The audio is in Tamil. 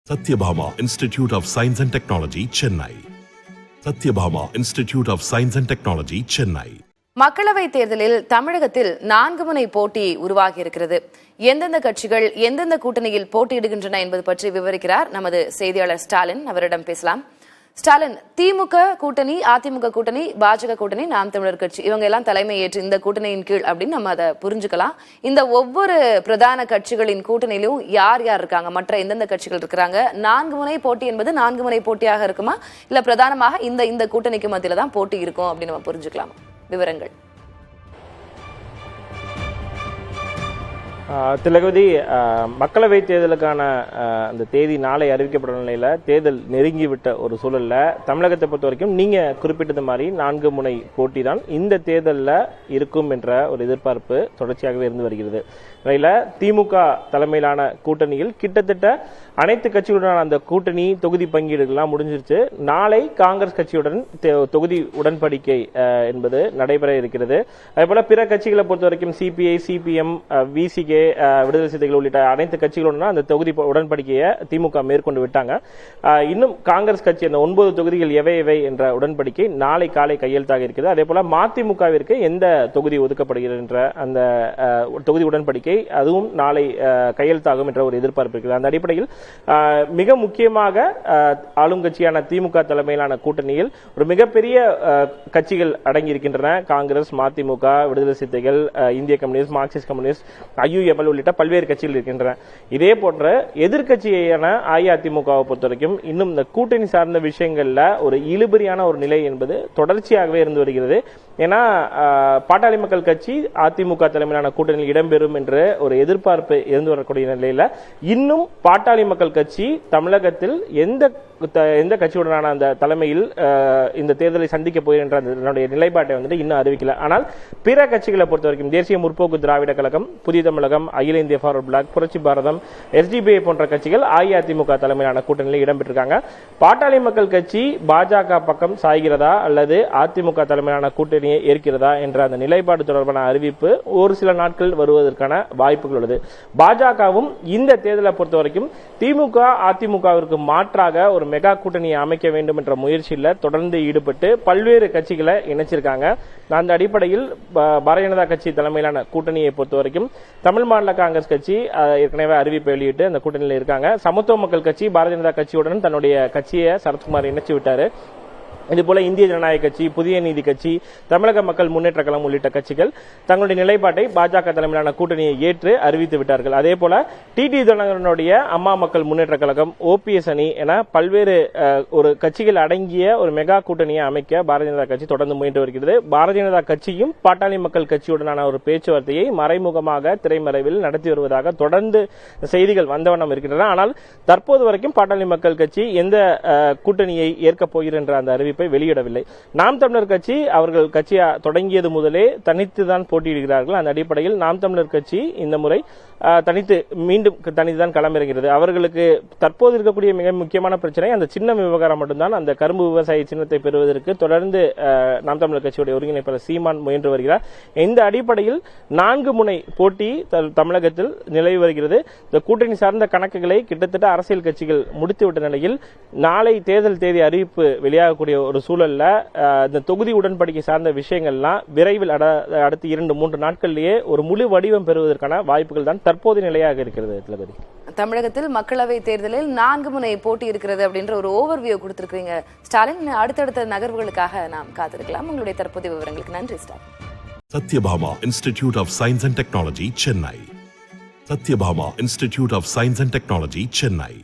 Satyabhama Institute of Science and Technology, Chennai. Satyabhama Institute of Science and Technology, Chennai. மக்களவை தேர்தலில் தமிழகத்தில் 4 முனை போட்டி உருவாகி இருக்கிறது. எந்தெந்த கட்சிகள் எந்தெந்த கூட்டணியில் போட்டியிடுகின்றன என்பது பற்றி விவரிக்கிறார் நமது செய்தியாளர் ஸ்டாலின். அவரிடம் பேசலாம். ஸ்டாலின், திமுக கூட்டணி, அதிமுக கூட்டணி, பாஜக கூட்டணி, நாம் தமிழர் கட்சி, இவங்க எல்லாம் தலைமை ஏற்று இந்த கூட்டணியின் கீழ் அப்படின்னு நம்ம அதை புரிஞ்சுக்கலாம். இந்த ஒவ்வொரு பிரதான கட்சிகளின் கூட்டணியிலும் யார் யார் இருக்காங்க, மற்ற எந்தெந்த கட்சிகள் இருக்கிறாங்க, 4 முனை போட்டி என்பது 4 முனை போட்டியாக இருக்குமா, இல்ல பிரதானமாக இந்த கூட்டணிக்கு மத்தியில தான் போட்டி இருக்கும் அப்படின்னு நம்ம புரிஞ்சுக்கலாம். விவரங்கள். திலகவதி, மக்களவை தேர்தலுக்கான அந்த தேதி நாளை அறிவிக்கப்பட்ட நிலையில தேர்தல் நெருங்கிவிட்ட ஒரு சூழல்ல தமிழகத்தை பொறுத்த வரைக்கும் நீங்க குறிப்பிட்டது மாதிரி 4 முனை போட்டி தான் இந்த தேர்தலில் இருக்கும் என்ற ஒரு எதிர்பார்ப்பு தொடர்ச்சியாகவே இருந்து வருகிறது. திமுக தலைமையிலான கூட்டணியில் கிட்டத்தட்ட அனைத்து கட்சிகளுடனான அந்த கூட்டணி தொகுதி பங்கீடுகள்லாம் முடிஞ்சிருச்சு. நாளை காங்கிரஸ் கட்சியுடன் தொகுதி உடன்படிக்கை என்பது நடைபெற இருக்கிறது. அதேபோல பிற கட்சிகளை பொறுத்த வரைக்கும் சிபிஐ, சிபிஎம், விசிகே, விடுதலை சிறுத்தைகள் உள்ளிட்ட அனைத்து கட்சிகளுடன் அந்த தொகுதி உடன்படிக்கையை திமுக மேற்கொண்டு விட்டாங்க. இன்னும் காங்கிரஸ் கட்சி அந்த 9 தொகுதிகள் எவை என்ற உடன்படிக்கை நாளை காலை கையெழுத்தாக இருக்கிறது. அதே போல மதிமுகவிற்கு எந்த தொகுதி ஒதுக்கப்படுகிறது என்ற அந்த தொகுதி உடன்படிக்கை அதுவும் நாளை கையெழுத்தாகும் என்ற ஒரு எதிர்பார்ப்பு இருக்கிறது. அந்த அடிப்படையில் மிக முக்கியமாக ஆளுங்கட்சியான திமுக தலைமையிலான கூட்டணியில் ஒரு மிகப்பெரிய கட்சிகள் அடங்கியிருக்கின்றன. காங்கிரஸ், மதிமுக, விடுதலை சிறுத்தைகள், இந்திய கம்யூனிஸ்ட், மார்க்சிஸ்ட் கம்யூனிஸ்ட், ஐயுஎம்எல் உள்ளிட்ட பல்வேறு கட்சிகள் இருக்கின்றன. இதே போன்ற எதிர்கட்சியான அஇஅதிமுகவை பொறுத்த வரைக்கும் இன்னும் இந்த கூட்டணி சார்ந்த விஷயங்கள்ல ஒரு இழுபறியான ஒரு நிலை என்பது தொடர்ச்சியாகவே இருந்து வருகிறது. ஏன்னா பாட்டாளி மக்கள் கட்சி அதிமுக தலைமையிலான கூட்டணியில் இடம்பெறும் என்று ஒரு எதிர்பார்ப்பு இருந்து வரக்கூடிய நிலையில இன்னும் பாட்டாளி மக்கள் கட்சி தமிழகத்தில் எந்த கட்சியுடனான அந்த தலைமையில் இந்த தேர்தலை சந்திக்க போகின்ற நிலைப்பாட்டை வந்துட்டு இன்னும் அறிவிக்கல. ஆனால் பிற கட்சிகளை பொறுத்த வரைக்கும் தேசிய முற்போக்கு திராவிட கழகம், புதிய தமிழகம், அகில இந்திய ஃபார்வர்ட் பிளாக், புரட்சி பாரதம், எஸ்டிபிஐ போன்ற கட்சிகள் அஇஅதிமுக தலைமையிலான கூட்டணியில் இடம்பெற்றிருக்காங்க. பாட்டாளி மக்கள் கட்சி பாஜக பக்கம் சாய்கிறதா அல்லது அதிமுக தலைமையிலான கூட்டணியை ஏற்கிறதா என்ற அந்த நிலைப்பாடு தொடர்பான அறிவிப்பு ஒரு சில நாட்கள் வருவதற்கான வாய்ப்புகள் உள்ளது. பாஜகவும் இந்த தேர்தலை பொறுத்த வரைக்கும் திமுக அதிமுகவிற்கு மாற்றாக ஒரு மெகா கூட்டணியை அமைக்க வேண்டும் என்ற முயற்சியில் தொடர்ந்து ஈடுபட்டு பல்வேறு கட்சிகளை இணைச்சிருக்காங்க. அந்த அடிப்படையில் பாரதிய ஜனதா கட்சி தலைமையிலான கூட்டணியை பொறுத்த வரைக்கும் தமிழ் மாநில காங்கிரஸ் கட்சி ஏற்கனவே அறிவிப்பை வெளியிட்டு அந்த கூட்டணியில் இருக்காங்க. சமத்துவ மக்கள் கட்சி பாரதிய ஜனதா கட்சியுடன் தன்னுடைய கட்சியை சரத்குமார் இணைச்சு விட்டாரு. இதுபோல இந்திய ஜனநாயக கட்சி, புதிய நீதி கட்சி, தமிழக மக்கள் முன்னேற்ற கழகம் உள்ளிட்ட கட்சிகள் தங்களுடைய நிலைப்பாட்டை பாஜக தலைமையிலான கூட்டணியை ஏற்று அறிவித்து விட்டார்கள். அதே போல டிடி தினகரனுடைய அம்மா மக்கள் முன்னேற்ற கழகம், ஓபிஎஸ் அணி என பல்வேறு ஒரு கட்சிகள் அடங்கிய ஒரு மெகா கூட்டணியை அமைக்க பாரதிய ஜனதா கட்சி தொடர்ந்து முயன்று வருகிறது. பாரதிய ஜனதா கட்சியும் பாட்டாளி மக்கள் கட்சியுடனான ஒரு பேச்சுவார்த்தையை மறைமுகமாக திரைமறைவில் நடத்தி வருவதாக தொடர்ந்து செய்திகள் வந்தவண்ணம் இருக்கின்றன. ஆனால் தற்போது வரைக்கும் பாட்டாளி மக்கள் கட்சி எந்த கூட்டணியை ஏற்கப் போகின்ற அந்த அறிவிப்பு வெளியிடவில்லை. நாம் தமிழர் கட்சி அவர்கள் கட்சியை தொடங்கியது முதலே தனித்துதான் போட்டியிடுகிறார்கள். அந்த அடிப்படையில் நாம் தமிழர் கட்சி இந்த முறை மீண்டும் தனித்துதான் களமிறங்கிறது. அவர்களுக்கு தற்போது இருக்கக்கூடிய மிக முக்கியமான பிரச்சனை அந்த சின்ன விவகாரம் மட்டும்தான். அந்த கரும்பு விவசாய சின்னத்தை பெறுவதற்கு தொடர்ந்து நாம் தமிழர் கட்சியுடைய ஒருங்கிணைப்பாளர் சீமான் முயன்று வருகிறார். இந்த அடிப்படையில் 4 முனை போட்டி தமிழகத்தில் நிலவி வருகிறது. இந்த கூட்டணி சார்ந்த கணக்குகளை கிட்டத்தட்ட அரசியல் கட்சிகள் முடித்துவிட்ட நிலையில் நாளை தேர்தல் தேதி அறிவிப்பு வெளியாகக்கூடிய ஒரு சூழல்ல இந்த தொகுதி உடன்படிக்கை சார்ந்த விஷயங்கள்லாம் விரைவில் அடுத்த 2-3 நாட்களிலேயே ஒரு முழு வடிவம் பெறுவதற்கான வாய்ப்புகள் தான் தற்போது நிலையாக இருக்கிறது. தமிழகத்தில் மக்களவை தேர்தலில் 4 முனை போட்டி இருக்கிறது அப்படின்ற ஒரு ஓவர்வியூ கொடுத்திருக்கீங்க ஸ்டாலின். அடுத்தடுத்த நகர்வுகளுக்காக நாம் காத்திருக்கலாம். உங்களுடைய தற்போதைய விவரங்களுக்கு நன்றி Stalin. Satyabhama Institute of Science and Technology, Chennai. Satyabhama Institute of Science and Technology, Chennai.